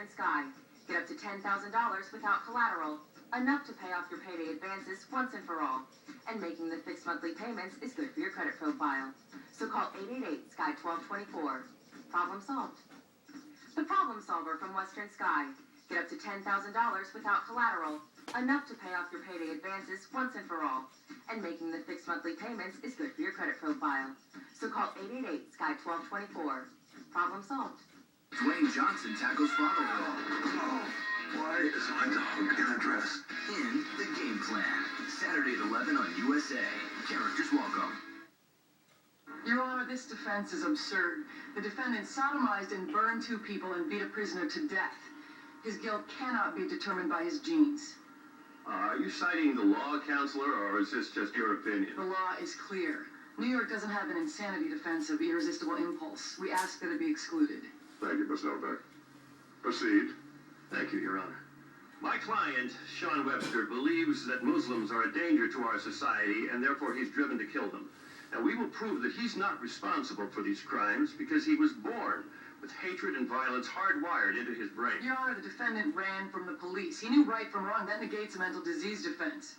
Western Sky. Get up to $10,000 without collateral, enough to pay off your payday advances once and for all. And making the fixed monthly payments is good for your credit profile. So call 888-SKY-1224. Problem solved. The Problem Solver from Western Sky. Get up to $10,000 without collateral, enough to pay off your payday advances once and for all. And making the fixed monthly payments is good for your credit profile. So call 888-SKY-1224. Problem solved. Dwayne Johnson tackles father-in-law. Oh, why is my dog in a dress? In The Game Plan. Saturday at 11 on USA. Characters welcome. Your Honor, this defense is absurd. The defendant sodomized and burned 2 people and beat a prisoner to death. His guilt cannot be determined by his genes. Are you citing the law, counselor, or is this just your opinion? The law is clear. New York doesn't have an insanity defense of irresistible impulse. We ask that it be excluded. Thank you, Ms. Novak. Proceed. Thank you, Your Honor. My client, Sean Webster, believes that Muslims are a danger to our society, and therefore he's driven to kill them. Now, we will prove that he's not responsible for these crimes because he was born with hatred and violence hardwired into his brain. Your Honor, the defendant ran from the police. He knew right from wrong. That negates a mental disease defense.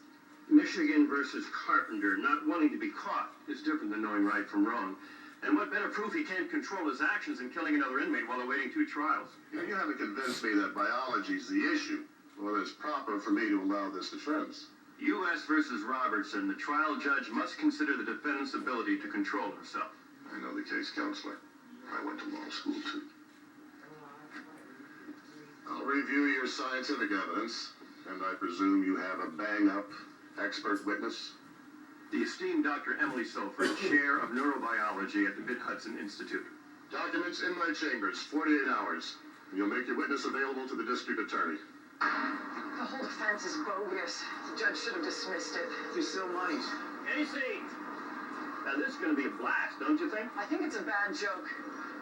Michigan versus Carpenter. Not wanting to be caught is different than knowing right from wrong. And what better proof he can't control his actions than killing another inmate while awaiting 2 trials? You haven't convinced me that biology's the issue, or it's proper for me to allow this defense. U.S. versus Robertson. The trial judge must consider the defendant's ability to control himself. I know the case, counselor. I went to law school, too. I'll review your scientific evidence, and I presume you have a bang-up expert witness? The esteemed Dr. Emily Sulfur, chair of neurobiology at the Pitt-Hudson Institute. Documents in my chambers, 48 hours. You'll make your witness available to the district attorney. The whole defense is bogus. The judge should have dismissed it. You still monies. Casey! Now this is going to be a blast, don't you think? I think it's a bad joke.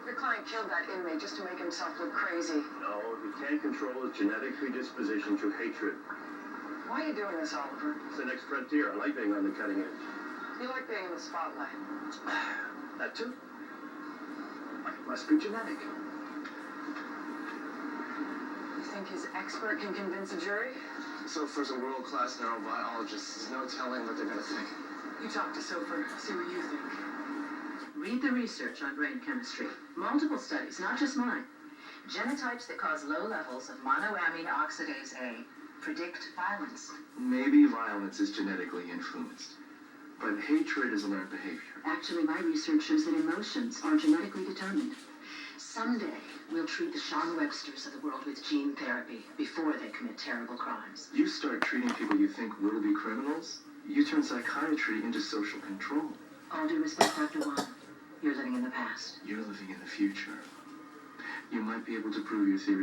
Your client killed that inmate just to make himself look crazy. No, he can't control his genetic predisposition to hatred. Why are you doing this, Oliver? It's the next frontier. I like being on the cutting edge. You like being in the spotlight. That too? It must be genetic. You think his expert can convince a jury? Sofer's a world-class neurobiologist. There's no telling what they're going to think. You talk to Sofer, see what you think. Read the research on brain chemistry. Multiple studies, not just mine. Genotypes that cause low levels of monoamine oxidase A predict violence. Maybe violence is genetically influenced, but hatred is a learned behavior. Actually, my research shows that emotions are genetically determined. Someday, we'll treat the Sean Websters of the world with gene therapy before they commit terrible crimes. You start treating people you think will be criminals, you turn psychiatry into social control. All due respect, Dr. Wan, you're living in the past. You're living in the future. You might be able to prove your theories